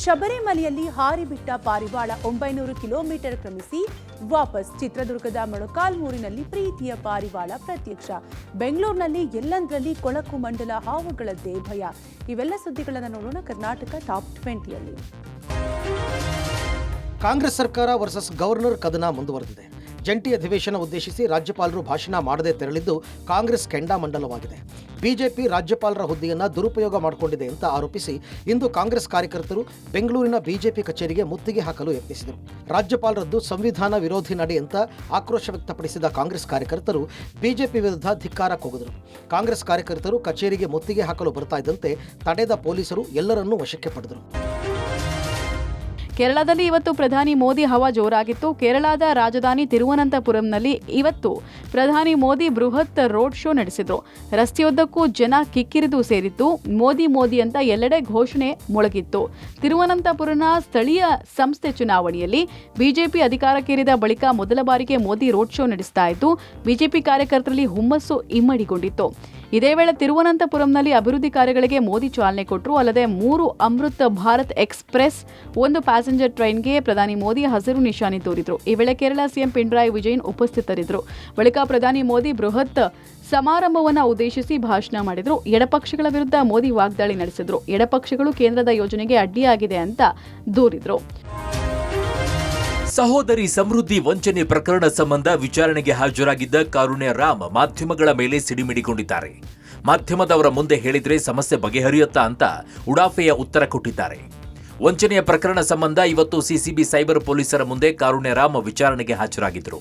ಶಬರಿಮಲೆಯಲ್ಲಿ ಹಾರಿಬಿಟ್ಟ ಪಾರಿವಾಳ 900 ಕಿಲೋಮೀಟರ್ ಕ್ರಮಿಸಿ ವಾಪಸ್. ಚಿತ್ರದುರ್ಗದ ಮೊಳಕಾಲ್ಮೂರಿನಲ್ಲಿ ಪ್ರೀತಿಯ ಪಾರಿವಾಳ ಪ್ರತ್ಯಕ್ಷ. ಬೆಂಗಳೂರಿನಲ್ಲಿ ಎಲ್ಲಂದ್ರಲ್ಲಿ ಕೊಳಕು ಮಂಡಲ ಹಾವುಗಳದ್ದೇ ಭಯ. ಇವೆಲ್ಲ ಸುದ್ದಿಗಳನ್ನು ನೋಡೋಣ ಕರ್ನಾಟಕ ಟಾಪ್ 20ಯಲ್ಲಿ. ಕಾಂಗ್ರೆಸ್ ಸರ್ಕಾರ ವರ್ಸಸ್ ಗವರ್ನರ್ ಕದನ ಮುಂದುವರೆದಿದೆ. ಜಂಟಿ ಅಧಿವೇಶನ ಉದ್ದೇಶಿಸಿ ರಾಜ್ಯಪಾಲರು ಭಾಷಣ ಮಾಡದೆ ತೆರಳಿದ್ದು ಕಾಂಗ್ರೆಸ್ ಕೆಂಡಾಮಂಡಲವಾಗಿದೆ. ಬಿಜೆಪಿ ರಾಜ್ಯಪಾಲರ ಹುದ್ದೆಯನ್ನು ದುರುಪಯೋಗ ಮಾಡಿಕೊಂಡಿದೆ ಅಂತ ಆರೋಪಿಸಿ ಇಂದು ಕಾಂಗ್ರೆಸ್ ಕಾರ್ಯಕರ್ತರು ಬೆಂಗಳೂರಿನ ಬಿಜೆಪಿ ಕಚೇರಿಗೆ ಮುತ್ತಿಗೆ ಹಾಕಲು ಯತ್ನಿಸಿದರು. ರಾಜ್ಯಪಾಲರದ್ದು ಸಂವಿಧಾನ ವಿರೋಧಿ ನಡೆ ಅಂತ ಆಕ್ರೋಶ ವ್ಯಕ್ತಪಡಿಸಿದ ಕಾಂಗ್ರೆಸ್ ಕಾರ್ಯಕರ್ತರು ಬಿಜೆಪಿ ವಿರುದ್ಧ ಧಿಕ್ಕಾರ ಕೂಗಿದರು. ಕಾಂಗ್ರೆಸ್ ಕಾರ್ಯಕರ್ತರು ಕಚೇರಿಗೆ ಮುತ್ತಿಗೆ ಹಾಕಲು ಬರ್ತಾ ಇದ್ದಂತೆ ತಡೆದ ಪೊಲೀಸರು ಎಲ್ಲರನ್ನೂ ವಶಕ್ಕೆ ಪಡೆದರು. ಕೇರಳದಲ್ಲಿ ಇವತ್ತು ಪ್ರಧಾನಿ ಮೋದಿ ಹವಾ ಜೋರಾಗಿತ್ತು. ಕೇರಳದ ರಾಜಧಾನಿ ತಿರುವನಂತಪುರಂನಲ್ಲಿ ಇವತ್ತು ಪ್ರಧಾನಿ ಮೋದಿ ಬೃಹತ್ ರೋಡ್ ಶೋ ನಡೆಸಿದ್ರು. ರಸ್ತೆಯುದ್ದಕ್ಕೂ ಜನ ಕಿಕ್ಕಿರಿದು ಸೇರಿತ್ತು. ಮೋದಿ ಮೋದಿ ಅಂತ ಎಲ್ಲೆಡೆ ಘೋಷಣೆ ಮೊಳಗಿತ್ತು. ತಿರುವನಂತಪುರದ ಸ್ಥಳೀಯ ಸಂಸ್ಥೆ ಚುನಾವಣೆಯಲ್ಲಿ ಬಿಜೆಪಿ ಅಧಿಕಾರಕ್ಕೇರಿದ ಬಳಿಕ ಮೊದಲ ಬಾರಿಗೆ ಮೋದಿ ರೋಡ್ ಶೋ ನಡೆಸ್ತಾ ಇತ್ತು. ಬಿಜೆಪಿ ಕಾರ್ಯಕರ್ತರಲ್ಲಿ ಹುಮ್ಮಸ್ಸು ಇಮ್ಮಡಿಗೊಂಡಿತ್ತು. ಇದೇ ವೇಳೆ ತಿರುವನಂತಪುರಂನಲ್ಲಿ ಅಭಿವೃದ್ಧಿ ಕಾರ್ಯಗಳಿಗೆ ಮೋದಿ ಚಾಲನೆ ಕೊಟ್ಟರು. ಅಲ್ಲದೆ 3 ಅಮೃತ್ ಭಾರತ್ ಎಕ್ಸ್ಪ್ರೆಸ್, 1 ಪ್ಯಾಸೆಂಜರ್ ಟ್ರೈನ್ಗೆ ಪ್ರಧಾನಿ ಮೋದಿ ಹಸಿರು ನಿಶಾನೆ ತೋರಿದ್ರು. ಈ ವೇಳೆ ಕೇರಳ ಸಿಎಂ ಪಿಣರಾಯಿ ವಿಜಯನ್ ಉಪಸ್ಥಿತರಿದ್ದರು. ಬಳಿಕ ಪ್ರಧಾನಿ ಮೋದಿ ಬೃಹತ್ ಸಮಾರಂಭವನ್ನು ಉದ್ದೇಶಿಸಿ ಭಾಷಣ ಮಾಡಿದರು. ಎಡಪಕ್ಷಗಳ ವಿರುದ್ಧ ಮೋದಿ ವಾಗ್ದಾಳಿ ನಡೆಸಿದ್ರು. ಎಡಪಕ್ಷಗಳು ಕೇಂದ್ರದ ಯೋಜನೆಗೆ ಅಡ್ಡಿಯಾಗಿದೆ ಅಂತ ದೂರಿದ್ರು. ಸಹೋದರಿ ಸಮೃದ್ಧಿ ವಂಚನೆ ಪ್ರಕರಣ ಸಂಬಂಧ ವಿಚಾರಣೆಗೆ ಹಾಜರಾಗಿದ್ದ ಕಾರುಣ್ಯ ರಾಮ್ ಮಾಧ್ಯಮಗಳ ಮೇಲೆ ಸಿಡಿಮಿಡಿಗೊಂಡಿದ್ದಾರೆ. ಮಾಧ್ಯಮದವರ ಮುಂದೆ ಹೇಳಿದ್ರೆ ಸಮಸ್ಯೆ ಬಗೆಹರಿಯುತ್ತಾ ಅಂತ ಉಡಾಫೆಯ ಉತ್ತರ ಕೊಟ್ಟಿದ್ದಾರೆ. ವಂಚನೆಯ ಪ್ರಕರಣ ಸಂಬಂಧ ಇವತ್ತು ಸಿಸಿಬಿ ಸೈಬರ್ ಪೊಲೀಸರ ಮುಂದೆ ಕಾರುಣ್ಯ ರಾಮ್ ವಿಚಾರಣೆಗೆ ಹಾಜರಾಗಿದ್ದರು.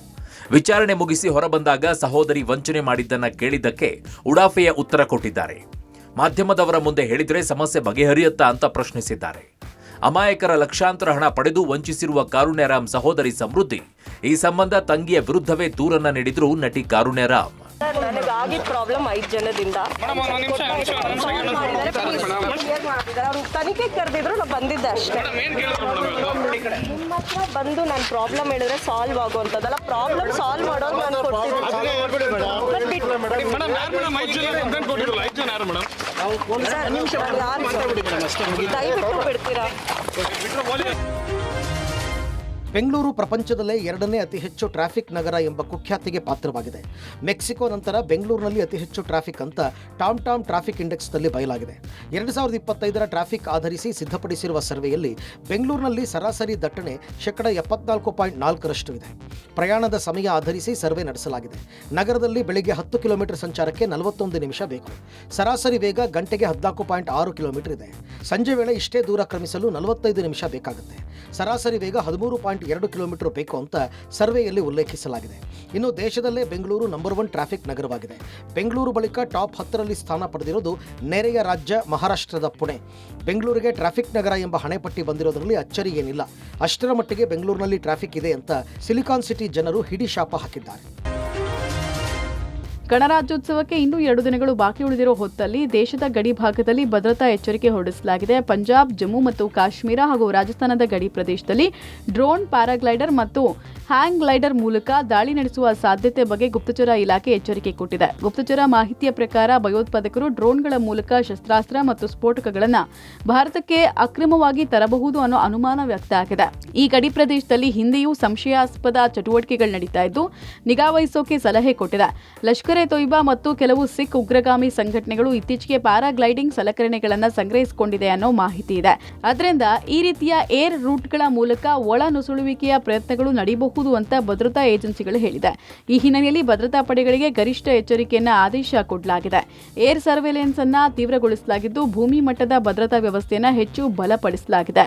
ವಿಚಾರಣೆ ಮುಗಿಸಿ ಹೊರಬಂದಾಗ ಸಹೋದರಿ ವಂಚನೆ ಮಾಡಿದ್ದನ್ನ ಕೇಳಿದ್ದಕ್ಕೆ ಉಡಾಫೆಯ ಉತ್ತರ ಕೊಟ್ಟಿದ್ದಾರೆ. ಮಾಧ್ಯಮದವರ ಮುಂದೆ ಹೇಳಿದ್ರೆ ಸಮಸ್ಯೆ ಬಗೆಹರಿಯುತ್ತಾ ಅಂತ ಪ್ರಶ್ನಿಸಿದ್ದಾರೆ. ಅಮಾಯಕರ ಲಕ್ಷಾಂತರ ಹಣ ಪಡೆದು ವಂಚಿಸಿರುವ ಕಾರುಣ್ಯ ರಾಮ್ ಸಹೋದರಿ ಸಮೃದ್ಧಿ ಈ ಸಂಬಂಧ ತಂಗಿಯ ವಿರುದ್ಧವೇ ದೂರನ್ನ ನೀಡಿದ್ರು ನಟಿ ಕಾರುಣ್ಯ ರಾಮ್. ನನಗಾಗಿದ್ದ ಪ್ರಾಬ್ಲಮ್ 5 ಜನದಿಂದ ತನಿಖೆ ಕರೆದಿದ್ರು, ನಾವು ಬಂದಿದ್ದೆ ಅಷ್ಟೇ. ನಿಮ್ಮ ಹತ್ರ ಬಂದು ನನ್ನ ಪ್ರಾಬ್ಲಮ್ ಹೇಳಿದ್ರೆ ಸಾಲ್ವ್ ಆಗುವಂಥದ್ದಲ್ಲ. ಪ್ರಾಬ್ಲಮ್ ಸಾಲ್ವ್ ಮಾಡೋದು ನಾನು ದಯವಿಟ್ಟು ಬಿಡ್ತೀರಾ? ಬೆಂಗಳೂರು ಪ್ರಪಂಚದಲ್ಲೇ 2ನೇ ಅತಿ ಹೆಚ್ಚು ಟ್ರಾಫಿಕ್ ನಗರ ಎಂಬ ಕುಖ್ಯಾತಿಗೆ ಪಾತ್ರವಾಗಿದೆ. ಮೆಕ್ಸಿಕೋ ನಂತರ ಬೆಂಗಳೂರಿನಲ್ಲಿ ಅತಿ ಹೆಚ್ಚು ಟ್ರಾಫಿಕ್ ಅಂತ ಟಾಮ್ ಟ್ರಾಫಿಕ್ ಇಂಡೆಕ್ಸ್ನಲ್ಲಿ ಬಯಲಾಗಿದೆ. 2025ರ ಟ್ರಾಫಿಕ್ ಆಧರಿಸಿ ಸಿದ್ಧಪಡಿಸಿರುವ ಸರ್ವೆಯಲ್ಲಿ ಬೆಂಗಳೂರಿನಲ್ಲಿ ಸರಾಸರಿ ದಟ್ಟಣೆ 74.4% ಇದೆ. ಪ್ರಯಾಣದ ಸಮಯ ಆಧರಿಸಿ ಸರ್ವೆ ನಡೆಸಲಾಗಿದೆ. ನಗರದಲ್ಲಿ ಬೆಳಿಗ್ಗೆ 10 ಕಿಲೋಮೀಟರ್ ಸಂಚಾರಕ್ಕೆ 41 ನಿಮಿಷ ಬೇಕು. ಸರಾಸರಿ ವೇಗ ಗಂಟೆಗೆ 14.6 ಕಿಲೋಮೀಟರ್ ಇದೆ. ಸಂಜೆ ವೇಳೆ ಇಷ್ಟೇ ದೂರ ಕ್ರಮಿಸಲು 45 ನಿಮಿಷ ಬೇಕಾಗುತ್ತೆ. ಸರಾಸರಿ ವೇಗ 13.2 ಕಿಲೋಮೀಟರ್ ಬೇಕು ಅಂತ ಸರ್ವೆಯಲ್ಲಿ ಉಲ್ಲೇಖಿಸಲಾಗಿದೆ. ಇನ್ನು ದೇಶದಲ್ಲೇ ಬೆಂಗಳೂರು ನಂಬರ್ 1 ಟ್ರಾಫಿಕ್ ನಗರವಾಗಿದೆ. ಬೆಂಗಳೂರು ಬಳಿಕ ಟಾಪ್ 10ರಲ್ಲಿ ಸ್ಥಾನ ಪಡೆದಿರೋದು ನೆರೆಯ ರಾಜ್ಯ ಮಹಾರಾಷ್ಟ್ರದ ಪುಣೆ. ಬೆಂಗಳೂರಿಗೆ ಟ್ರಾಫಿಕ್ ನಗರ ಎಂಬ ಹಣೆಪಟ್ಟಿ ಬಂದಿರೋದ್ರಲ್ಲಿ ಅಚ್ಚರಿ ಏನಿಲ್ಲ. ಅಷ್ಟರ ಮಟ್ಟಿಗೆ ಬೆಂಗಳೂರಿನಲ್ಲಿ ಟ್ರಾಫಿಕ್ ಇದೆ ಅಂತ ಸಿಲಿಕಾನ್ ಸಿಟಿ ಜನರು ಹಿಡಿ ಶಾಪ ಹಾಕಿದ್ದಾರೆ. ಗಣರಾಜ್ಯೋತ್ಸವಕ್ಕೆ ಇನ್ನೂ 2 ದಿನಗಳು ಬಾಕಿ ಉಳಿದಿರೋ ಹೊತ್ತಲ್ಲಿ ದೇಶದ ಗಡಿ ಭಾಗದಲ್ಲಿ ಭದ್ರತಾ ಎಚ್ಚರಿಕೆ ಹೊರಡಿಸಲಾಗಿದೆ. ಪಂಜಾಬ್, ಜಮ್ಮು ಮತ್ತು ಕಾಶ್ಮೀರ ಹಾಗೂ ರಾಜಸ್ಥಾನದ ಗಡಿ ಪ್ರದೇಶದಲ್ಲಿ ಡ್ರೋನ್, ಪ್ಯಾರಾಗ್ಲೈಡರ್ ಮತ್ತು ಹ್ಯಾಂಗ್ ಗ್ಲೈಡರ್ ಮೂಲಕ ದಾಳಿ ನಡೆಸುವ ಸಾಧ್ಯತೆ ಬಗ್ಗೆ ಗುಪ್ತಚರ ಇಲಾಖೆ ಎಚ್ಚರಿಕೆ ಕೊಟ್ಟಿದೆ. ಗುಪ್ತಚರ ಮಾಹಿತಿಯ ಪ್ರಕಾರ ಭಯೋತ್ಪಾದಕರು ಡ್ರೋನ್ಗಳ ಮೂಲಕ ಶಸ್ತ್ರಾಸ್ತ್ರ ಮತ್ತು ಸ್ಫೋಟಕಗಳನ್ನು ಭಾರತಕ್ಕೆ ಅಕ್ರಮವಾಗಿ ತರಬಹುದು ಅನ್ನೋ ಅನುಮಾನ ವ್ಯಕ್ತ ಆಗಿದೆ. ಈ ಗಡಿ ಪ್ರದೇಶದಲ್ಲಿ ಹಿಂದೆಯೂ ಸಂಶಯಾಸ್ಪದ ಚಟುವಟಿಕೆಗಳು ನಡೀತಾ ಇದ್ದು ನಿಗಾ ವಹಿಸೋಕೆ ಸಲಹೆ ಕೊಟ್ಟಿದೆ. ಲಷ್ಕರ್ ಎ ತೊಯ್ಬಾ ಮತ್ತು ಕೆಲವು ಸಿಖ್ ಉಗ್ರಗಾಮಿ ಸಂಘಟನೆಗಳು ಇತ್ತೀಚೆಗೆ ಪ್ಯಾರಾಗ್ಲೈಡಿಂಗ್ ಸಲಕರಣೆಗಳನ್ನು ಸಂಗ್ರಹಿಸಿಕೊಂಡಿದೆ ಅನ್ನೋ ಮಾಹಿತಿ ಇದೆ. ಅದರಿಂದ ಈ ರೀತಿಯ ಏರ್ ರೂಟ್ಗಳ ಮೂಲಕ ಒಳ ನುಸುಳುವಿಕೆಯ ಪ್ರಯತ್ನಗಳು ನಡೆಯಬಹುದು ಅಂತ ಭದ್ರತಾ ಏಜೆನ್ಸಿಗಳು ಹೇಳಿದೆ. ಈ ಹಿನ್ನೆಲೆಯಲ್ಲಿ ಭದ್ರತಾ ಪಡೆಗಳಿಗೆ ಗರಿಷ್ಠ ಎಚ್ಚರಿಕೆಯನ್ನ ಆದೇಶ ಕೊಡಲಾಗಿದೆ. ಏರ್ ಸರ್ವೇಲೆನ್ಸ್ ಅನ್ನ ತೀವ್ರಗೊಳಿಸಲಾಗಿದ್ದು ಭೂಮಿ ಮಟ್ಟದ ಭದ್ರತಾ ವ್ಯವಸ್ಥೆಯನ್ನು ಹೆಚ್ಚು ಬಲಪಡಿಸಲಾಗಿದೆ.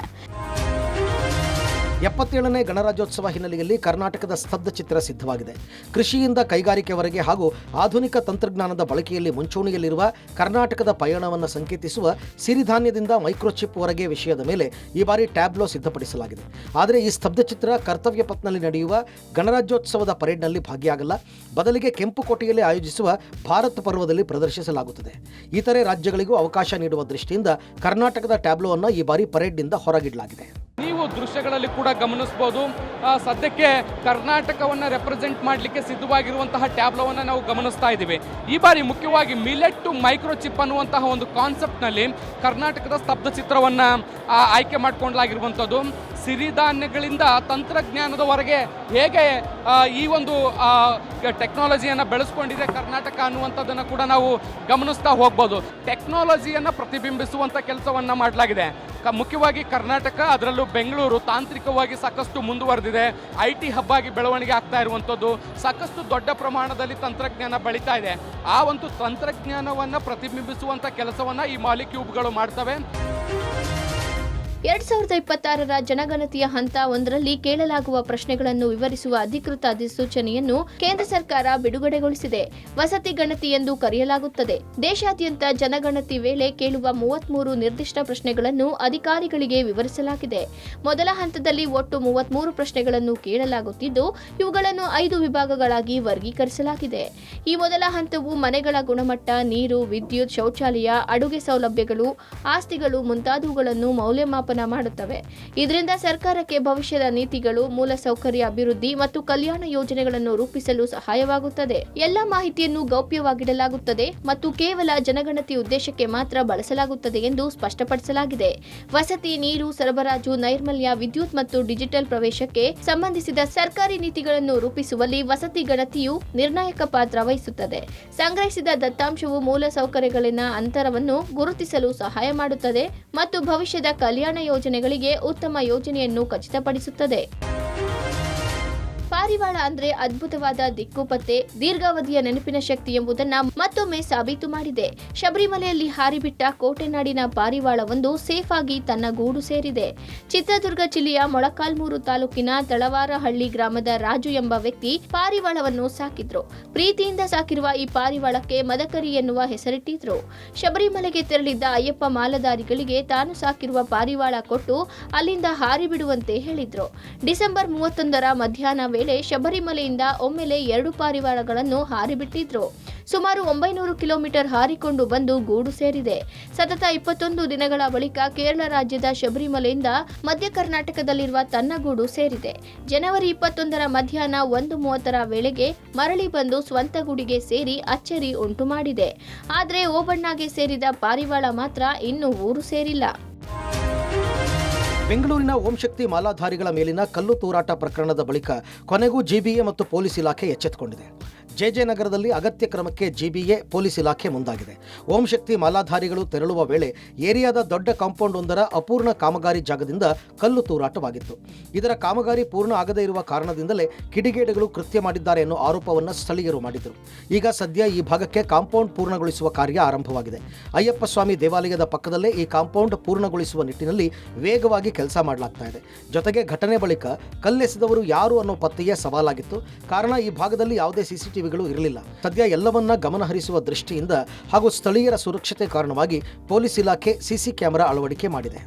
77ನೇ ಗಣರಾಜ್ಯೋತ್ಸವ ಹಿನ್ನೆಲೆಯಲ್ಲಿ ಕರ್ನಾಟಕದ ಸ್ತಬ್ಧ ಚಿತ್ರ ಸಿದ್ಧವಾಗಿದೆ. ಕೃಷಿಯಿಂದ ಕೈಗಾರಿಕೆವರೆಗೆ ಹಾಗೂ ಆಧುನಿಕ ತಂತ್ರಜ್ಞಾನದ ಬಳಕೆಯಲ್ಲಿ ಮುಂಚೂಣಿಯಲ್ಲಿರುವ ಕರ್ನಾಟಕದ ಪಯಣವನ್ನು ಸಂಕೇತಿಸುವ ಸಿರಿಧಾನ್ಯದಿಂದ ಮೈಕ್ರೋಚಿಪ್ ವರೆಗೆ ವಿಷಯದ ಮೇಲೆ ಈ ಬಾರಿ ಟ್ಯಾಬ್ಲೋ ಸಿದ್ಧಪಡಿಸಲಾಗಿದೆ. ಆದರೆ ಈ ಸ್ತಬ್ಧ ಚಿತ್ರ ಕರ್ತವ್ಯ ಪಥ್ನಲ್ಲಿ ನಡೆಯುವ ಗಣರಾಜ್ಯೋತ್ಸವದ ಪರೇಡ್ನಲ್ಲಿ ಭಾಗಿಯಾಗಲ್ಲ. ಬದಲಿಗೆ ಕೆಂಪುಕೋಟೆಯಲ್ಲಿ ಆಯೋಜಿಸುವ ಭಾರತ್ ಪರ್ವದಲ್ಲಿ ಪ್ರದರ್ಶಿಸಲಾಗುತ್ತದೆ. ಇತರೆ ರಾಜ್ಯಗಳಿಗೂ ಅವಕಾಶ ನೀಡುವ ದೃಷ್ಟಿಯಿಂದ ಕರ್ನಾಟಕದ ಟ್ಯಾಬ್ಲೋವನ್ನು ಈ ಬಾರಿ ಪರೇಡ್ನಿಂದ ಹೊರಗಿಡಲಾಗಿದೆ. ನೀವು ದೃಶ್ಯಗಳಲ್ಲಿ ಕೂಡ ಗಮನಿಸ್ಬೋದು. ಸದ್ಯಕ್ಕೆ ಕರ್ನಾಟಕವನ್ನು ರೆಪ್ರೆಸೆಂಟ್ ಮಾಡಲಿಕ್ಕೆ ಸಿದ್ಧವಾಗಿರುವಂತಹ ಟ್ಯಾಬ್ಲೋವನ್ನು ನಾವು ಗಮನಿಸ್ತಾ ಇದ್ದೀವಿ. ಈ ಬಾರಿ ಮುಖ್ಯವಾಗಿ ಮಿಲೆಟ್ ಟು ಮೈಕ್ರೋಚಿಪ್ ಅನ್ನುವಂತಹ ಒಂದು ಕಾನ್ಸೆಪ್ಟ್ನಲ್ಲಿ ಕರ್ನಾಟಕದ ಸ್ತಬ್ಧ ಚಿತ್ರವನ್ನು ಆಯ್ಕೆ ಮಾಡಿಕೊಳ್ಳಲಾಗಿರುವಂಥದ್ದು. ಸಿರಿಧಾನ್ಯಗಳಿಂದ ತಂತ್ರಜ್ಞಾನದವರೆಗೆ ಹೇಗೆ ಈ ಒಂದು ಟೆಕ್ನಾಲಜಿಯನ್ನು ಬೆಳೆಸ್ಕೊಂಡಿದೆ ಕರ್ನಾಟಕ ಅನ್ನುವಂಥದ್ದನ್ನು ಕೂಡ ನಾವು ಗಮನಿಸ್ತಾ ಹೋಗ್ಬೋದು. ಟೆಕ್ನಾಲಜಿಯನ್ನು ಪ್ರತಿಬಿಂಬಿಸುವಂಥ ಕೆಲಸವನ್ನು ಮಾಡಲಾಗಿದೆ. ಮುಖ್ಯವಾಗಿ ಕರ್ನಾಟಕ, ಅದರಲ್ಲೂ ಬೆಂಗಳೂರು ತಾಂತ್ರಿಕವಾಗಿ ಸಾಕಷ್ಟು ಮುಂದುವರೆದಿದೆ. IT ಹಬ್ ಆಗಿ ಬೆಳವಣಿಗೆ ಆಗ್ತಾ ಇರುವಂಥದ್ದು, ಸಾಕಷ್ಟು ದೊಡ್ಡ ಪ್ರಮಾಣದಲ್ಲಿ ತಂತ್ರಜ್ಞಾನ ಬೆಳೀತಾ ಇದೆ. ಆ ಒಂದು ತಂತ್ರಜ್ಞಾನವನ್ನು ಪ್ರತಿಬಿಂಬಿಸುವಂಥ ಕೆಲಸವನ್ನು ಈ ಮಾಲಿಕ್ಯೂಬ್ಗಳು ಮಾಡ್ತವೆ. 2026ರ ಜನಗಣತಿಯ ಹಂತ 1ರಲ್ಲಿ ಕೇಳಲಾಗುವ ಪ್ರಶ್ನೆಗಳನ್ನು ವಿವರಿಸುವ ಅಧಿಕೃತ ಅಧಿಸೂಚನೆಯನ್ನು ಕೇಂದ್ರ ಸರ್ಕಾರ ಬಿಡುಗಡೆಗೊಳಿಸಿದೆ. ವಸತಿ ಗಣತಿ ಎಂದು ಕರೆಯಲಾಗುತ್ತದೆ. ದೇಶಾದ್ಯಂತ ಜನಗಣತಿ ವೇಳೆ ಕೇಳುವ 33 ನಿರ್ದಿಷ್ಟ ಪ್ರಶ್ನೆಗಳನ್ನು ಅಧಿಕಾರಿಗಳಿಗೆ ವಿವರಿಸಲಾಗಿದೆ. ಮೊದಲ ಹಂತದಲ್ಲಿ ಒಟ್ಟು 33 ಪ್ರಶ್ನೆಗಳನ್ನು ಕೇಳಲಾಗುತ್ತಿದ್ದು, ಇವುಗಳನ್ನು 5 ವಿಭಾಗಗಳಾಗಿ ವರ್ಗೀಕರಿಸಲಾಗಿದೆ. ಈ ಮೊದಲ ಹಂತವು ಮನೆಗಳ ಗುಣಮಟ್ಟ, ನೀರು, ವಿದ್ಯುತ್, ಶೌಚಾಲಯ, ಅಡುಗೆ ಸೌಲಭ್ಯಗಳು, ಆಸ್ತಿಗಳು ಮುಂತಾದವುಗಳನ್ನು ಮೌಲ್ಯಮಾಪನ ಮಾಡುತ್ತವೆ. ಇದರಿಂದ ಸರ್ಕಾರಕ್ಕೆ ಭವಿಷ್ಯದ ನೀತಿಗಳು, ಮೂಲಸೌಕರ್ಯ ಅಭಿವೃದ್ಧಿ ಮತ್ತು ಕಲ್ಯಾಣ ಯೋಜನೆಗಳನ್ನು ರೂಪಿಸಲು ಸಹಾಯವಾಗುತ್ತದೆ. ಎಲ್ಲ ಮಾಹಿತಿಯನ್ನು ಗೌಪ್ಯವಾಗಿಡಲಾಗುತ್ತದೆ ಮತ್ತು ಕೇವಲ ಜನಗಣತಿ ಉದ್ದೇಶಕ್ಕೆ ಮಾತ್ರ ಬಳಸಲಾಗುತ್ತದೆ ಎಂದು ಸ್ಪಷ್ಟಪಡಿಸಲಾಗಿದೆ. ವಸತಿ, ನೀರು ಸರಬರಾಜು, ನೈರ್ಮಲ್ಯ, ವಿದ್ಯುತ್ ಮತ್ತು ಡಿಜಿಟಲ್ ಪ್ರವೇಶಕ್ಕೆ ಸಂಬಂಧಿಸಿದ ಸರ್ಕಾರಿ ನೀತಿಗಳನ್ನು ರೂಪಿಸುವಲ್ಲಿ ವಸತಿ ಗಣತಿಯು ನಿರ್ಣಾಯಕ ಪಾತ್ರ ವಹಿಸುತ್ತದೆ. ಸಂಗ್ರಹಿಸಿದ ದತ್ತಾಂಶವು ಮೂಲಸೌಕರ್ಯಗಳಲ್ಲಿನ ಅಂತರವನ್ನು ಗುರುತಿಸಲು ಸಹಾಯ ಮಾಡುತ್ತದೆ ಮತ್ತು ಭವಿಷ್ಯದ ಕಲ್ಯಾಣ ಯೋಜನೆಗಳಿಗೆ ಉತ್ತಮ ಯೋಜನೆಯನ್ನು ಖಚಿತಪಡಿಸುತ್ತದೆ. ಪಾರಿವಾಳ ಅಂದ್ರೆ ಅದ್ಭುತವಾದ ದಿಕ್ಕುಪತ್ತೆ, ದೀರ್ಘಾವಧಿಯ ನೆನಪಿನ ಶಕ್ತಿ ಎಂಬುದನ್ನ ಮತ್ತೊಮ್ಮೆ ಸಾಬೀತು ಮಾಡಿದೆ. ಶಬರಿಮಲೆಯಲ್ಲಿ ಹಾರಿಬಿಟ್ಟ ಕೋಟೆನಾಡಿನ ಪಾರಿವಾಳವೊಂದು ಸೇಫ್ ಆಗಿ ತನ್ನ ಗೂಡು ಸೇರಿದೆ. ಚಿತ್ರದುರ್ಗ ಜಿಲ್ಲೆಯ ಮೊಳಕಾಲ್ಮೂರು ತಾಲೂಕಿನ ತಳವಾರಹಳ್ಳಿ ಗ್ರಾಮದ ರಾಜು ಎಂಬ ವ್ಯಕ್ತಿ ಪಾರಿವಾಳವನ್ನು ಸಾಕಿದ್ರು. ಪ್ರೀತಿಯಿಂದ ಸಾಕಿರುವ ಈ ಪಾರಿವಾಳಕ್ಕೆ ಮದಕರಿ ಎನ್ನುವ ಹೆಸರಿಟ್ಟಿದ್ರು. ಶಬರಿಮಲೆಗೆ ತೆರಳಿದ್ದ ಅಯ್ಯಪ್ಪ ಮಾಲಧಾರಿಗಳಿಗೆ ತಾನು ಸಾಕಿರುವ ಪಾರಿವಾಳ ಕೊಟ್ಟು ಅಲ್ಲಿಂದ ಹಾರಿಬಿಡುವಂತೆ ಹೇಳಿದ್ರು. ಡಿಸೆಂಬರ್ 31ರ ಮಧ್ಯಾಹ್ನ ವೇಳೆ ಶಬರಿಮಲೆಯಿಂದ ಒಮ್ಮೆಲೆ 2 ಪಾರಿವಾಳಗಳನ್ನು ಹಾರಿಬಿಟ್ಟಿದ್ರು. ಸುಮಾರು 900 ಕಿಲೋಮೀಟರ್ ಹಾರಿಕೊಂಡು ಬಂದು ಗೂಡು ಸೇರಿದೆ. ಸತತ 21 ದಿನಗಳ ಬಳಿಕ ಕೇರಳ ರಾಜ್ಯದ ಶಬರಿಮಲೆಯಿಂದ ಮಧ್ಯ ಕರ್ನಾಟಕದಲ್ಲಿರುವ ತನ್ನ ಗೂಡು ಸೇರಿದೆ. ಜನವರಿ 21ರ ಮಧ್ಯಾಹ್ನ 1:30ರ ವೇಳೆಗೆ ಮರಳಿ ಬಂದು ಸ್ವಂತ ಗೂಡಿಗೆ ಸೇರಿ ಅಚ್ಚರಿ ಉಂಟು ಮಾಡಿದೆ. ಆದರೆ ಓಬಣ್ಣಗೆ ಸೇರಿದ ಪಾರಿವಾಳ ಮಾತ್ರ ಇನ್ನೂ ಊರು ಸೇರಿಲ್ಲ. ಬೆಂಗಳೂರಿನ ಓಂ ಶಕ್ತಿ ಮಾಲಾಧಾರಿಗಳ ಮೇಲಿನ ಕಲ್ಲು ತೂರಾಟ ಪ್ರಕರಣದ ಬಳಿಕ ಕೊನೆಗೂ ಜಿಬಿಎ ಮತ್ತು ಪೊಲೀಸ್ ಇಲಾಖೆ ಎಚ್ಚೆತ್ತುಕೊಂಡಿದೆ. ಜೆಜೆ ನಗರದಲ್ಲಿ ಅಗತ್ಯ ಕ್ರಮಕ್ಕೆ ಜಿಬಿಎ ಪೊಲೀಸ್ ಇಲಾಖೆ ಮುಂದಾಗಿದೆ. ಓಂ ಶಕ್ತಿ ಮಾಲಾಧಾರಿಗಳು ತೆರಳುವ ವೇಳೆ ಏರಿಯಾದ ದೊಡ್ಡ ಕಾಂಪೌಂಡ್ ಒಂದರ ಅಪೂರ್ಣ ಕಾಮಗಾರಿ ಜಾಗದಿಂದ ಕಲ್ಲು ತೂರಾಟವಾಗಿತ್ತು. ಇದರ ಕಾಮಗಾರಿ ಪೂರ್ಣ ಆಗದೇ ಇರುವ ಕಾರಣದಿಂದಲೇ ಕಿಡಿಗೇಡಿಗಳು ಕೃತ್ಯ ಮಾಡಿದ್ದಾರೆ ಎನ್ನುವ ಆರೋಪವನ್ನು ಸ್ಥಳೀಯರು ಮಾಡಿದರು. ಈಗ ಸದ್ಯ ಈ ಭಾಗಕ್ಕೆ ಕಾಂಪೌಂಡ್ ಪೂರ್ಣಗೊಳಿಸುವ ಕಾರ್ಯ ಆರಂಭವಾಗಿದೆ. ಅಯ್ಯಪ್ಪ ಸ್ವಾಮಿ ದೇವಾಲಯದ ಪಕ್ಕದಲ್ಲೇ ಈ ಕಾಂಪೌಂಡ್ ಪೂರ್ಣಗೊಳಿಸುವ ನಿಟ್ಟಿನಲ್ಲಿ ವೇಗವಾಗಿ ಕೆಲಸ ಮಾಡಲಾಗ್ತಾ ಇದೆ. ಜೊತೆಗೆ ಘಟನೆ ಬಳಿಕ ಕಲ್ಲೆಸೆದವರು ಯಾರು ಅನ್ನೋ ಪತ್ತೆಯೇ ಸವಾಲಾಗಿತ್ತು. ಕಾರಣ ಈ ಭಾಗದಲ್ಲಿ ಯಾವುದೇ ಸಿಸಿಟಿವಿಗಳು ಇರಲಿಲ್ಲ. ಸದ್ಯ ಎಲ್ಲವನ್ನ ಗಮನಹರಿಸುವ ದೃಷ್ಟಿಯಿಂದ ಹಾಗೂ ಸ್ಥಳೀಯರ ಸುರಕ್ಷತೆ ಕಾರಣವಾಗಿ ಪೊಲೀಸ್ ಇಲಾಖೆ ಸಿಸಿ ಕ್ಯಾಮೆರಾ ಅಳವಡಿಕೆ ಮಾಡಿದೆ.